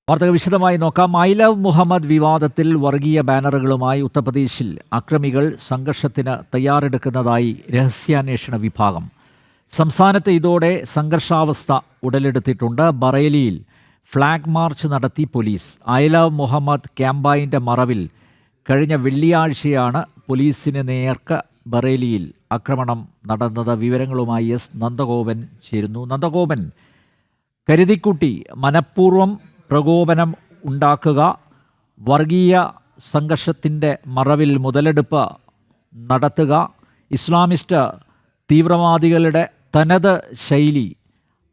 വാർത്തകൾ വിശദമായി നോക്കാം. ഐ ലവ് മുഹമ്മദ് വിവാദത്തിൽ വർഗീയ ബാനറുകളുമായി ഉത്തർപ്രദേശിൽ അക്രമികൾ സംഘർഷത്തിന് തയ്യാറെടുക്കുന്നതായി രഹസ്യാന്വേഷണ വിഭാഗം. സംസ്ഥാനത്ത് ഇതോടെ സംഘർഷാവസ്ഥ ഉടലെടുത്തിട്ടുണ്ട്. ബറേലിയിൽ ഫ്ലാഗ് മാർച്ച് നടത്തി പോലീസ്. ഐ ലവ് മുഹമ്മദ് ക്യാമ്പയിൻ്റെ മറവിൽ കഴിഞ്ഞ വെള്ളിയാഴ്ചയാണ് പോലീസിന് നേർക്ക് ബറേലിയിൽ ആക്രമണം നടന്നത്. വിവരങ്ങളുമായി എസ് നന്ദഗോപൻ ചേരുന്നു. നന്ദഗോപൻ, കരുതിക്കുട്ടി മനഃപൂർവ്വം പ്രകോപനം ഉണ്ടാക്കുക, വർഗീയ സംഘർഷത്തിൻ്റെ മറവിൽ മുതലെടുപ്പ് നടത്തുക, ഇസ്ലാമിസ്റ്റ് തീവ്രവാദികളുടെ തനത് ശൈലി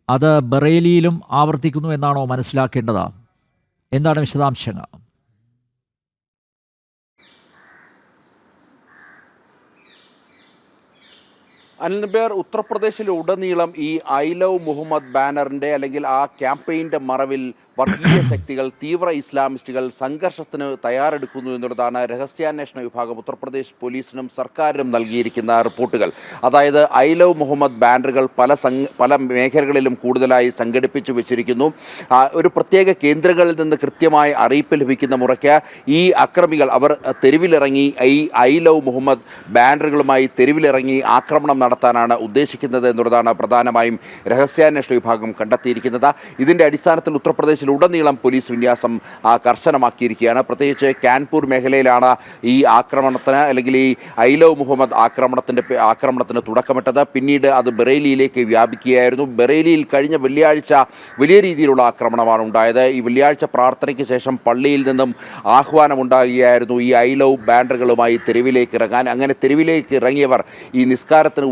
അത് ബറേലിയിലും ആവർത്തിക്കുന്നു എന്നാണോ മനസ്സിലാക്കേണ്ടത്? എന്താണ് വിശദാംശങ്ങൾ? അനിൽബേർ, ഉത്തർപ്രദേശിൽ ഉടനീളം ഈ ഐ ലവ് മുഹമ്മദ് ബാനറിൻ്റെ അല്ലെങ്കിൽ ആ ക്യാമ്പയിൻ്റെ മറവിൽ വർഗീയ ശക്തികൾ, തീവ്ര ഇസ്ലാമിസ്റ്റുകൾ സംഘർഷത്തിന് തയ്യാറെടുക്കുന്നു എന്നുള്ളതാണ് രഹസ്യാന്വേഷണ വിഭാഗം ഉത്തർപ്രദേശ് പോലീസിനും സർക്കാരിനും നൽകിയിരിക്കുന്ന റിപ്പോർട്ടുകൾ. അതായത് ഐ ലവ് മുഹമ്മദ് ബാനറുകൾ പല മേഖലകളിലും കൂടുതലായി സംഘടിപ്പിച്ചു വെച്ചിരിക്കുന്നു. ഒരു പ്രത്യേക കേന്ദ്രങ്ങളിൽ നിന്ന് കൃത്യമായി അറിയിപ്പ് ലഭിക്കുന്ന മുറയ്ക്ക് ഈ അക്രമികൾ അവർ തെരുവിലിറങ്ങി ഈ ഐ ലവ് മുഹമ്മദ് ബാനറുകളുമായി തെരുവിലിറങ്ങി ആക്രമണം നടത്താനാണ് ഉദ്ദേശിക്കുന്നത് എന്നുള്ളതാണ് പ്രധാനമായും രഹസ്യാന്വേഷണ വിഭാഗം കണ്ടെത്തിയിരിക്കുന്നത്. ഇതിൻ്റെ അടിസ്ഥാനത്തിൽ ഉത്തർപ്രദേശിലുടനീളം പോലീസ് വിന്യാസം കർശനമാക്കിയിരിക്കുകയാണ്. പ്രത്യേകിച്ച് കാൻപൂർ മേഖലയിലാണ് ഈ ആക്രമണത്തിന് അല്ലെങ്കിൽ ഈ ഐ ലവ് മുഹമ്മദ് ആക്രമണത്തിന് തുടക്കമിട്ടത്. പിന്നീട് അത് ബറേലിയിലേക്ക് വ്യാപിക്കുകയായിരുന്നു. ബറേലിയിൽ കഴിഞ്ഞ വെള്ളിയാഴ്ച വലിയ രീതിയിലുള്ള ആക്രമണമാണ് ഉണ്ടായത്. ഈ വെള്ളിയാഴ്ച പ്രാർത്ഥനയ്ക്ക് ശേഷം പള്ളിയിൽ നിന്നും ആഹ്വാനമുണ്ടാകുകയായിരുന്നു ഈ ഐ ലവ് ബാനറുകളുമായി തെരുവിലേക്ക് ഇറങ്ങാൻ. അങ്ങനെ തെരുവിലേക്ക് ഇറങ്ങിയവർ ഈ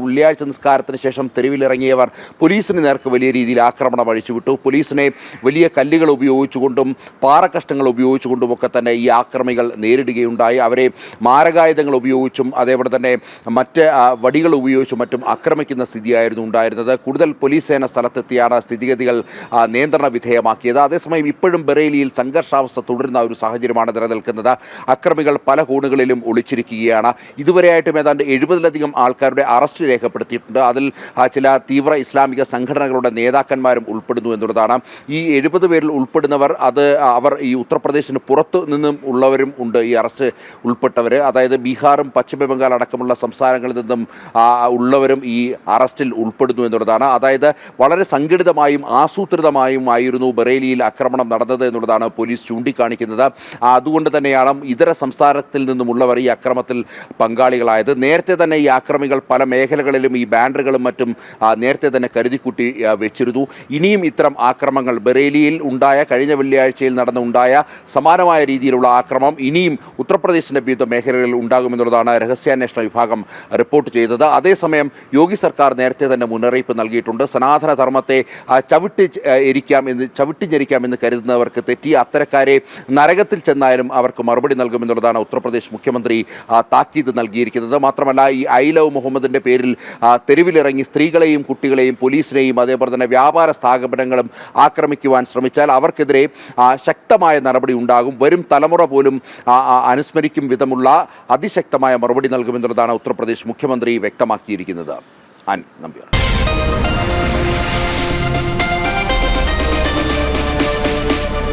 വെള്ളിയാഴ്ച നിസ്കാരത്തിന് ശേഷം തെരുവിലിറങ്ങിയവർ പോലീസിന് നേർക്ക് വലിയ രീതിയിൽ ആക്രമണം അഴിച്ചുവിട്ടു. പോലീസിനെ വലിയ കല്ലുകൾ ഉപയോഗിച്ചുകൊണ്ടും പാറക്കഷ്ണങ്ങൾ ഉപയോഗിച്ചുകൊണ്ടുമൊക്കെ തന്നെ ഈ ആക്രമികൾ നേരിടുകയുണ്ടായി. അവരെ മാരകായുധങ്ങൾ ഉപയോഗിച്ചും അതേപോലെ തന്നെ മറ്റ് വടികൾ ഉപയോഗിച്ചും മറ്റും ആക്രമിക്കുന്ന സ്ഥിതിയായിരുന്നു ഉണ്ടായിരുന്നത്. കൂടുതൽ പോലീസ് സേന സ്ഥലത്തെത്തിയാണ് സ്ഥിതിഗതികൾ നിയന്ത്രണ വിധേയമാക്കിയത്. അതേസമയം ഇപ്പോഴും ബറേലിയിൽ സംഘർഷാവസ്ഥ തുടരുന്ന ഒരു സാഹചര്യമാണ് നിലനിൽക്കുന്നത്. അക്രമികൾ പല കോണുകളിലും ഒളിച്ചിരിക്കുകയാണ്. ഇതുവരെയായിട്ടും ഏതാണ്ട് 70-ലധികം ആൾക്കാരുടെ അറസ്റ്റ് രേഖപ്പെടുത്തിയിട്ടുണ്ട്. അതിൽ ചില തീവ്ര ഇസ്ലാമിക സംഘടനകളുടെ നേതാക്കന്മാരും ഉൾപ്പെടുന്നു എന്നുള്ളതാണ്. ഈ 70 പേരിൽ ഉൾപ്പെടുന്നവർ അവർ ഈ ഉത്തർപ്രദേശിന് പുറത്തു നിന്നും ഉള്ളവരും ഉണ്ട്. ഈ അറസ്റ്റ് ഉൾപ്പെട്ടവർ, അതായത് ബീഹാറും പശ്ചിമ ബംഗാൾ അടക്കമുള്ള സംസ്ഥാനങ്ങളിൽ നിന്നും ഉള്ളവരും ഈ അറസ്റ്റിൽ ഉൾപ്പെടുന്നു എന്നുള്ളതാണ്. അതായത് വളരെ സംഘടിതമായും ആസൂത്രിതമായും ആയിരുന്നു ബറേലിയിൽ ആക്രമണം നടന്നത് എന്നുള്ളതാണ് പോലീസ് ചൂണ്ടിക്കാണിക്കുന്നത്. അതുകൊണ്ട് തന്നെയാണ് ഇതര സംസ്ഥാനത്തിൽ നിന്നുമുള്ളവർ ഈ അക്രമത്തിൽ പങ്കാളികളായത്. നേരത്തെ തന്നെ ഈ ആക്രമികൾ പല മേഖലകളിലും ഈ ബാനറുകളും മറ്റും നേരത്തെ തന്നെ കരുതിക്കൂട്ടി വെച്ചിരുന്നു. ഇനിയും ഇത്തരം ആക്രമങ്ങൾ ബറേലിയിൽ കഴിഞ്ഞ വെള്ളിയാഴ്ചയിൽ ഉണ്ടായ സമാനമായ രീതിയിലുള്ള ആക്രമണം ഇനിയും ഉത്തർപ്രദേശിൻ്റെ വിവിധ മേഖലകളിൽ ഉണ്ടാകുമെന്നുള്ളതാണ് രഹസ്യാന്വേഷണ വിഭാഗം റിപ്പോർട്ട് ചെയ്തത്. അതേസമയം യോഗി സർക്കാർ നേരത്തെ തന്നെ മുന്നറിയിപ്പ് നൽകിയിട്ടുണ്ട്. സനാതന ധർമ്മത്തെ ചവിട്ടിഞ്ഞെരിക്കാം എന്ന് കരുതുന്നവർക്ക് തെറ്റി അത്തരക്കാരെ നരകത്തിൽ ചെന്നാലും അവർക്ക് മറുപടി നൽകുമെന്നുള്ളതാണ് ഉത്തർപ്രദേശ് മുഖ്യമന്ത്രി താക്കീത് നൽകിയിരിക്കുന്നത്. മാത്രമല്ല ഈ ഐ ലവ് മുഹമ്മദിൻ്റെ പേരിൽ തെരുവിലിറങ്ങി സ്ത്രീകളെയും കുട്ടികളെയും പോലീസിനെയും അതേപോലെ തന്നെ വ്യാപാര സ്ഥാപനങ്ങളും ആക്രമിക്കുവാൻ ശ്രമിച്ചാൽ അവർക്കെതിരെ ശക്തമായ നടപടി ഉണ്ടാകും. വരും തലമുറ പോലും അനുസ്മരിക്കും വിധമുള്ള അതിശക്തമായ മറുപടി നൽകുമെന്നുള്ളതാണ് ഉത്തർപ്രദേശ് മുഖ്യമന്ത്രി വ്യക്തമാക്കിയിരിക്കുന്നത്. നമ്പ്യാർ.